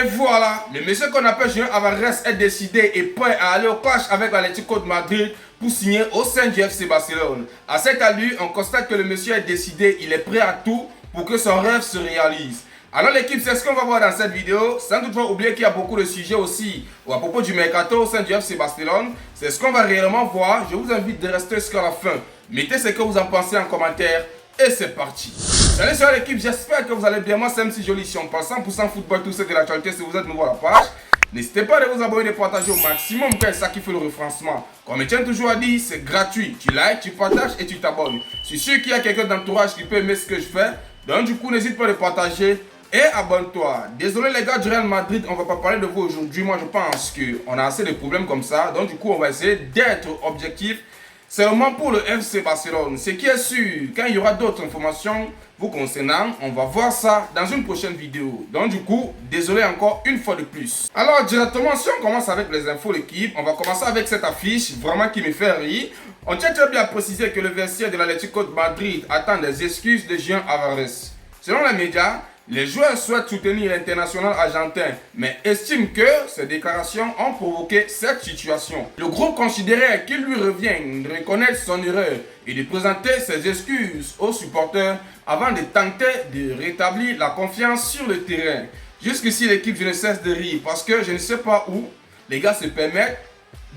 Et voilà, le monsieur qu'on appelle Julian Alvarez est décidé et prêt à aller au clash avec l'Atlético de Madrid pour signer au sein du FC Barcelone. À cet allure, on constate que le monsieur est décidé, il est prêt à tout pour que son rêve se réalise. Alors l'équipe, c'est ce qu'on va voir dans cette vidéo. Sans toutefois oublier qu'il y a beaucoup de sujets aussi à propos du mercato au sein du FC Barcelone. C'est ce qu'on va réellement voir. Je vous invite de rester jusqu'à la fin. Mettez ce que vous en pensez en commentaire et c'est parti. Salut sur l'équipe, j'espère que vous allez bien. Moi c'est MC Joly, on parle 100% football, tout ce de l'actualité. Si vous êtes nouveau à la page, n'hésitez pas à vous abonner et de partager au maximum car c'est ça qui fait le référencement. Comme je tiens toujours à dire, c'est gratuit. Tu likes, tu partages et tu t'abonnes. Je suis sûr qu'il y a quelqu'un d'entourage qui peut aimer ce que je fais. Donc du coup, n'hésite pas à le partager et abonne-toi. Désolé les gars du Real Madrid, on va pas parler de vous aujourd'hui. Moi je pense qu'on a assez de problèmes comme ça. Donc du coup, on va essayer d'être objectif. Seulement pour le FC Barcelone. Ce qui est sûr, quand il y aura d'autres informations vous concernant, on va voir ça dans une prochaine vidéo. Donc du coup, désolé encore une fois de plus. Alors directement, si on commence avec les infos l'équipe, on va commencer avec cette affiche vraiment qui me fait rire. On tient très bien à préciser que le vestiaire de l'Atlético de Madrid attend des excuses de Julian Alvarez. Selon les médias, les joueurs souhaitent soutenir l'international argentin, mais estiment que ces déclarations ont provoqué cette situation. Le groupe considérait qu'il lui revient de reconnaître son erreur et de présenter ses excuses aux supporters avant de tenter de rétablir la confiance sur le terrain. Jusqu'ici, l'équipe, je ne cesse de rire parce que je ne sais pas où les gars se permettent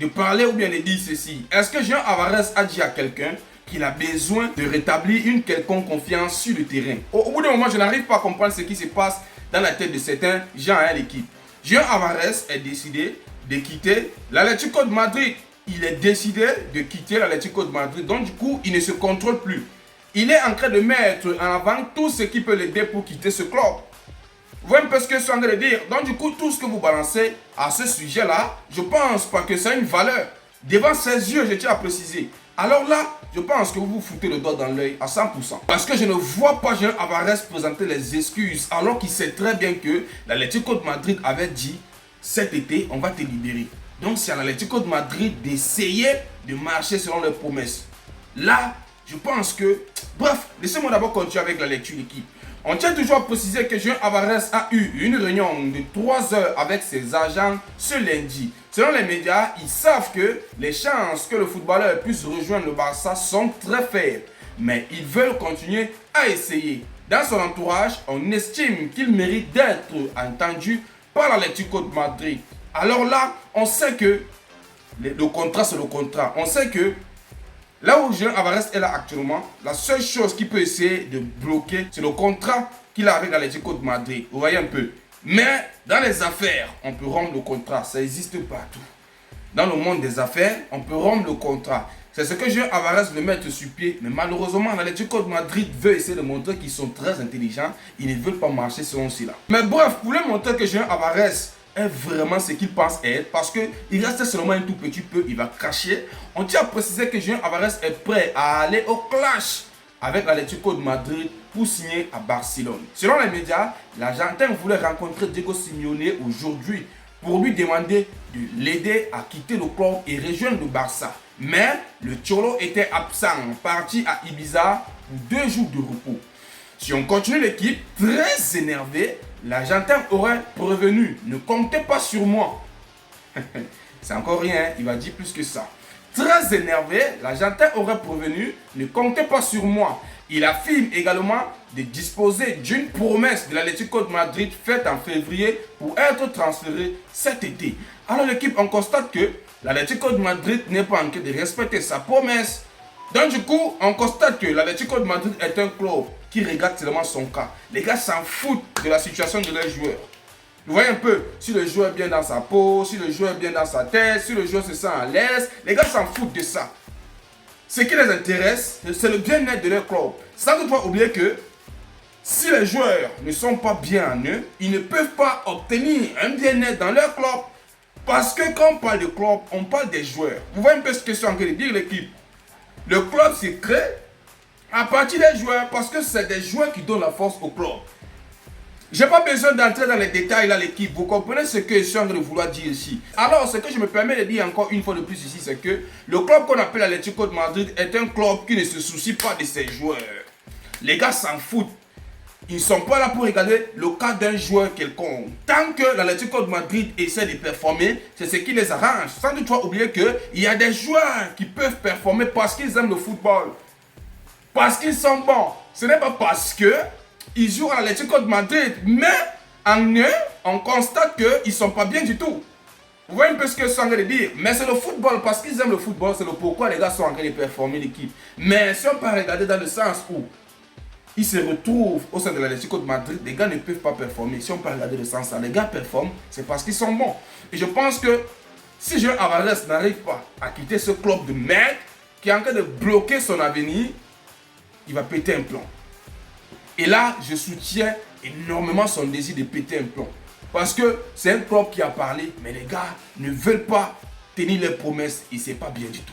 de parler ou bien de dire ceci. Est-ce que Julian Alvarez a dit à quelqu'un qu'il a besoin de rétablir une quelconque confiance sur le terrain? Au bout d'un moment, je n'arrive pas à comprendre ce qui se passe dans la tête de certains gens à l'équipe. Julian Alvarez est décidé de quitter l'Atlético de Madrid. Il est décidé de quitter l'Atlético de Madrid. Donc du coup, il ne se contrôle plus. Il est en train de mettre en avant tout ce qui peut l'aider pour quitter ce club. Vous voyez un peu ce que je suis en train de dire. Donc du coup, tout ce que vous balancez à ce sujet-là, je pense pas que ça a une valeur. Devant ses yeux, je tiens à préciser. Alors là, je pense que vous vous foutez le doigt dans l'œil à 100%. Parce que je ne vois pas Julian Alvarez présenter les excuses alors qu'il sait très bien que l'Atlético de Madrid avait dit cet été, on va te libérer. Donc c'est à l'Atlético de Madrid d'essayer de marcher selon leurs promesses. Là, je pense que... Bref, laissez-moi d'abord continuer avec la lecture d'équipe. On tient toujours à préciser que Julian Alvarez a eu une réunion de 3 heures avec ses agents ce lundi. Selon les médias, ils savent que les chances que le footballeur puisse rejoindre le Barça sont très faibles. Mais ils veulent continuer à essayer. Dans son entourage, on estime qu'il mérite d'être entendu par l'Atlético de Madrid. Alors là, on sait que le contrat c'est le contrat. On sait que là où Julian Alvarez est là actuellement, la seule chose qui peut essayer de bloquer, c'est le contrat qu'il a avec l'Atlético de Madrid. Vous voyez un peu. Mais dans les affaires, on peut rompre le contrat. Ça existe partout. Dans le monde des affaires, on peut rompre le contrat. C'est ce que Julian Alvarez veut mettre sur pied. Mais malheureusement, l'Atlético de Madrid veut essayer de montrer qu'ils sont très intelligents. Ils ne veulent pas marcher selon cela. Mais bref, pour lui montrer que Julian Alvarez est vraiment ce qu'il pense être, parce qu'il reste seulement un tout petit peu, il va cracher. On tient à préciser que Julian Alvarez est prêt à aller au clash avec l'Atlético de Madrid pour signer à Barcelone. Selon les médias, l'Argentin voulait rencontrer Diego Simeone aujourd'hui pour lui demander de l'aider à quitter le club et rejoindre le Barça. Mais le Cholo était absent, parti à Ibiza pour 2 jours de repos. Si on continue l'équipe, très énervé, l'Argentin aurait prévenu, ne comptez pas sur moi. C'est encore rien, il va dire plus que ça. Très énervé, l'Argentin aurait prévenu, ne comptez pas sur moi. Il affirme également de disposer d'une promesse de l'Atlético de Madrid faite en février pour être transféré cet été. Alors l'équipe, on constate que l'Atlético de Madrid n'est pas en train de respecter sa promesse. Donc du coup, on constate que l'Atlético de Madrid est un club qui regarde seulement son cas. Les gars s'en foutent de la situation de leurs joueurs. Vous voyez un peu, si le joueur est bien dans sa peau, si le joueur est bien dans sa tête, si le joueur se sent à l'aise, les gars s'en foutent de ça. Ce qui les intéresse, c'est le bien-être de leur club. Sans toutefois oublier que si les joueurs ne sont pas bien en eux, ils ne peuvent pas obtenir un bien-être dans leur club. Parce que quand on parle de club, on parle des joueurs. Vous voyez un peu ce que je suis en train de dire l'équipe. Le club se crée à partir des joueurs parce que c'est des joueurs qui donnent la force au club. Je n'ai pas besoin d'entrer dans les détails là l'équipe. Vous comprenez ce que je suis en train de vouloir dire ici. Alors ce que je me permets de dire encore une fois de plus ici, c'est que le club qu'on appelle l'Atlético de Madrid est un club qui ne se soucie pas de ses joueurs. Les gars s'en foutent. Ils ne sont pas là pour regarder le cas d'un joueur quelconque. Tant que l'Atlético de Madrid essaie de performer, c'est ce qui les arrange. Sans doute, tu vas oublier qu'il y a des joueurs qui peuvent performer parce qu'ils aiment le football. Parce qu'ils sont bons. Ce n'est pas parce qu'ils jouent à l'Atlético de Madrid. Mais en eux, on constate qu'ils ne sont pas bien du tout. Vous voyez un peu ce que je suis en train de dire. Mais c'est le football, parce qu'ils aiment le football, c'est le pourquoi les gars sont en train de performer l'équipe. Mais si on peut regarder dans le sens où ils se retrouvent au sein de l'Atlético de Madrid, les gars ne peuvent pas performer. Si on peut regarder le sens là, les gars performent, c'est parce qu'ils sont bons. Et je pense que si Julián Álvarez n'arrive pas à quitter ce club de merde qui est en train de bloquer son avenir, il va péter un plomb. Et là, je soutiens énormément son désir de péter un plomb. Parce que c'est un club qui a parlé, mais les gars ne veulent pas tenir leurs promesses et c'est pas bien du tout.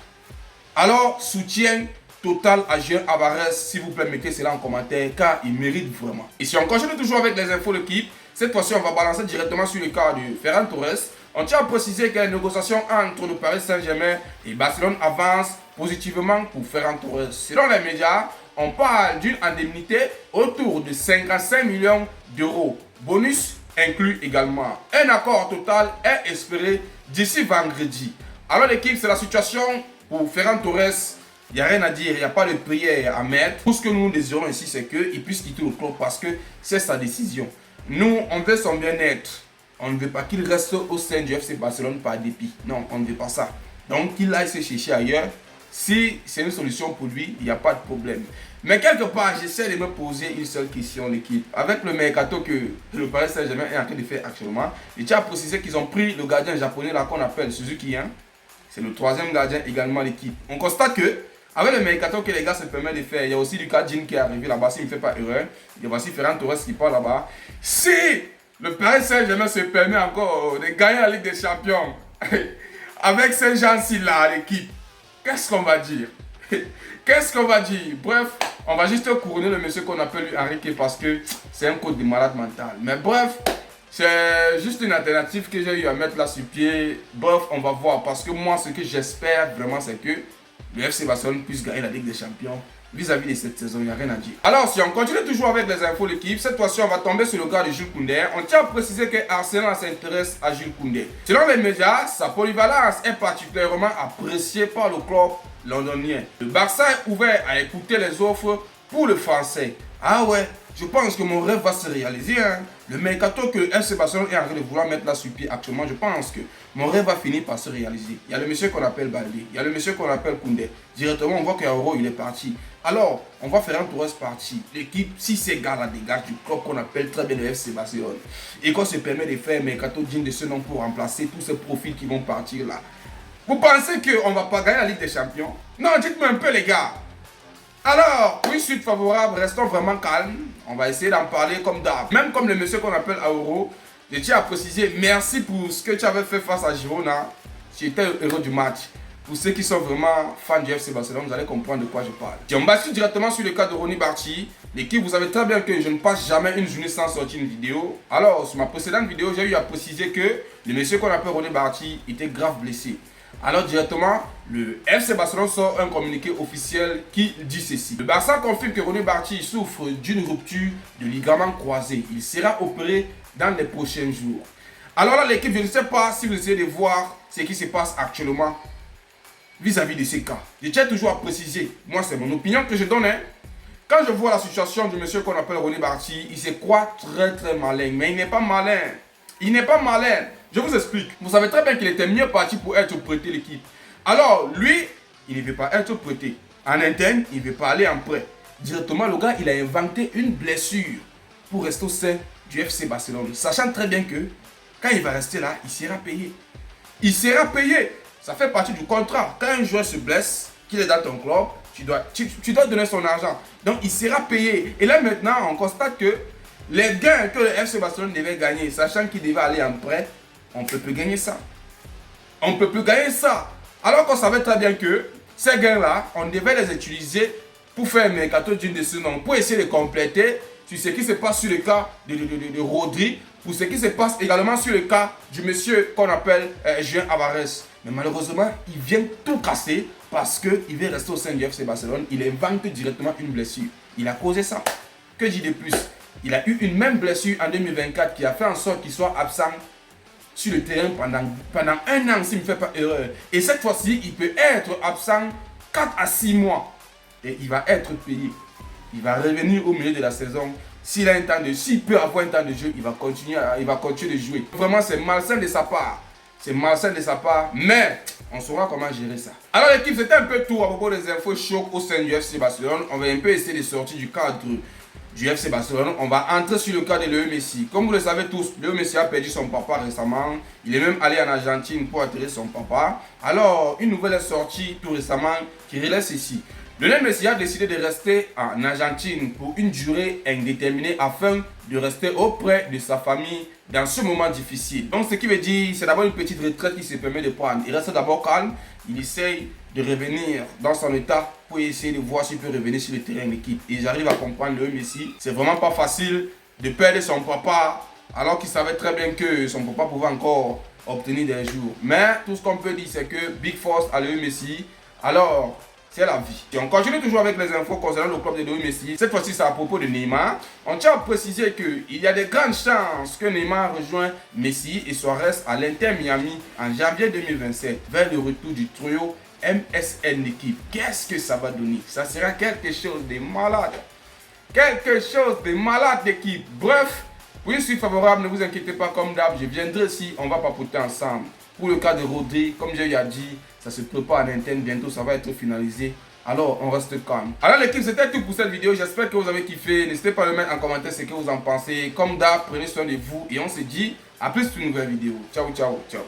Alors, soutien total à Julián Álvarez, s'il vous plaît, mettez cela en commentaire car il mérite vraiment. Et si on continue toujours avec les infos de l'équipe, cette fois-ci on va balancer directement sur le cas de Ferran Torres. On tient à préciser que les négociations entre le Paris Saint-Germain et Barcelone avancent positivement pour Ferran Torres. Selon les médias, on parle d'une indemnité autour de 55 millions d'euros. Bonus inclus également. Un accord total est espéré d'ici vendredi. Alors l'équipe, c'est la situation pour Ferran Torres. Il n'y a rien à dire, il n'y a pas de prière à mettre. Tout ce que nous désirons ici, c'est qu'il puisse quitter le club parce que c'est sa décision. Nous, on veut son bien-être. On ne veut pas qu'il reste au sein du FC Barcelone par dépit. Non, on ne veut pas ça. Donc, qu'il aille se chercher ailleurs. Si c'est une solution pour lui, il n'y a pas de problème. Mais quelque part, j'essaie de me poser une seule question, l'équipe. Avec le mercato que le Paris Saint-Germain est en train de faire actuellement, je tiens à préciser qu'ils ont pris le gardien japonais là qu'on appelle Suzuki. C'est le troisième gardien également l'équipe. On constate que, avec le mercato que les gars se permettent de faire, il y a aussi Lucas Digne qui est arrivé là-bas, s'il ne fait pas erreur. Il y a aussi Ferran Torres qui part là-bas. Si le Paris Saint-Germain se permet encore de gagner la Ligue des Champions avec ces gens-ci là à l'équipe, qu'est-ce qu'on va dire? Qu'est-ce qu'on va dire? Bref, on va juste couronner le monsieur qu'on appelle Enrique parce que c'est un code de malade mental. Mais bref, c'est juste une alternative que j'ai eu à mettre là sur pied. Bref, on va voir parce que moi, ce que j'espère vraiment, c'est que le FC Barcelone puisse gagner la Ligue des Champions. Vis-à-vis de cette saison, il n'y a rien à dire. Alors, si on continue toujours avec les infos de l'équipe, cette fois-ci, on va tomber sur le cas de Jules Koundé. On tient à préciser que Arsenal s'intéresse à Jules Koundé. Selon les médias, sa polyvalence est particulièrement appréciée par le club londonien. Le Barça est ouvert à écouter les offres pour le français. Ah ouais, je pense que mon rêve va se réaliser. Le mercato que le FC Barcelone est en train de vouloir mettre là sur pied actuellement, je pense que mon rêve va finir par se réaliser. Il y a le monsieur qu'on appelle Baldé, il y a le monsieur qu'on appelle Koundé. Directement, on voit qu'Euro, il est parti. Alors, on va faire un Torres parti. L'équipe, si ces gars-là dégagent du club qu'on appelle très bien le FC Barcelone, et qu'on se permet de faire un mercato digne de ce nom pour remplacer tous ces profils qui vont partir là, vous pensez qu'on ne va pas gagner la Ligue des Champions? Non, dites-moi un peu les gars. Alors, une suite favorable, restons vraiment calmes. On va essayer d'en parler comme d'hab. Même comme le monsieur qu'on appelle Auro, je tiens à préciser merci pour ce que tu avais fait face à Girona. Tu étais le héros du match. Pour ceux qui sont vraiment fans du FC Barcelone, vous allez comprendre de quoi je parle. Si on bascule directement sur le cas de Ronny Barchi, l'équipe, vous savez très bien que je ne passe jamais une journée sans sortir une vidéo. Alors, sur ma précédente vidéo, j'ai eu à préciser que le monsieur qu'on appelle Ronny Barchi était grave blessé. Alors directement, le FC Barcelone sort un communiqué officiel qui dit ceci. Le Barça confirme que Ronny Barchi souffre d'une rupture de ligament croisé. Il sera opéré dans les prochains jours. Alors là, l'équipe, je ne sais pas si vous essayez de voir ce qui se passe actuellement vis-à-vis de ces cas. Je tiens toujours à préciser, moi c'est mon opinion que je donne. Quand je vois la situation du monsieur qu'on appelle Ronny Barchi, il se croit très malin. Mais il n'est pas malin. Il n'est pas malin. Je vous explique. Vous savez très bien qu'il était mieux parti pour être prêté l'équipe. Alors, lui, il ne veut pas être prêté. En interne, il ne veut pas aller en prêt. Directement, le gars, il a inventé une blessure pour rester au sein du FC Barcelone. Sachant très bien que quand il va rester là, il sera payé. Il sera payé. Ça fait partie du contrat. Quand un joueur se blesse, qu'il est dans ton club, tu dois donner son argent. Donc, il sera payé. Et là, maintenant, on constate que les gains que le FC Barcelone devait gagner, sachant qu'il devait aller en prêt, on ne peut plus gagner ça. On ne peut plus gagner ça. Alors qu'on savait très bien que ces gains-là, on devait les utiliser pour faire un mercato digne de ce nom, pour essayer de compléter sur ce qui se passe sur le cas de Rodri, pour ce qui se passe également sur le cas du monsieur qu'on appelle Julián Álvarez. Mais malheureusement, il vient tout casser parce qu'il veut rester au sein du FC Barcelone. Il invente directement une blessure. Il a causé ça. Que dit de plus? Il a eu une même blessure en 2024 qui a fait en sorte qu'il soit absent sur le terrain pendant un an, s'il ne me fait pas erreur. Et cette fois-ci, il peut être absent 4 à 6 mois. Et il va être payé. Il va revenir au milieu de la saison. S'il peut avoir un temps de jeu, il va continuer de jouer. Vraiment, c'est malsain de sa part. C'est malsain de sa part, mais on saura comment gérer ça. Alors l'équipe, c'était un peu tout à propos des infos chocs au sein du FC Barcelone. On va un peu essayer de sortir du cadre du FC Barcelone. On va entrer sur le cas de Léo Messi. Comme vous le savez tous, Léo Messi a perdu son papa récemment. Il est même allé en Argentine pour atterrir son papa. Alors, une nouvelle est sortie tout récemment qui relève ceci. Lionel Messi a décidé de rester en Argentine pour une durée indéterminée afin de rester auprès de sa famille dans ce moment difficile. Donc ce qui veut dire, c'est d'abord une petite retraite qu'il se permet de prendre. Il reste d'abord calme, il essaye de revenir dans son état pour essayer de voir s'il peut revenir sur le terrain d'équipe. Et j'arrive à comprendre Léo Messi. C'est vraiment pas facile de perdre son papa alors qu'il savait très bien que son papa pouvait encore obtenir des jours. Mais tout ce qu'on peut dire, c'est que Big Force à Léo Messi. Alors, c'est la vie. Et on continue toujours avec les infos concernant le club de Léo Messi. Cette fois-ci, c'est à propos de Neymar. On tient à préciser qu'il y a de grandes chances que Neymar rejoigne Messi et Suarez à l'Inter Miami en janvier 2027 vers le retour du trio MSN d'équipe. Qu'est-ce que ça va donner? Ça sera quelque chose de malade. Quelque chose de malade d'équipe. Bref, pour une suite favorable, ne vous inquiétez pas, comme d'hab, je viendrai ici, on va papoter ensemble. Pour le cas de Rodri, comme j'ai déjà dit, ça se prépare en interne, bientôt ça va être finalisé. Alors, on reste calme. Alors l'équipe, c'était tout pour cette vidéo. J'espère que vous avez kiffé. N'hésitez pas à le mettre en commentaire ce que vous en pensez. Comme d'hab, prenez soin de vous et on se dit à plus pour une nouvelle vidéo. Ciao, ciao, ciao.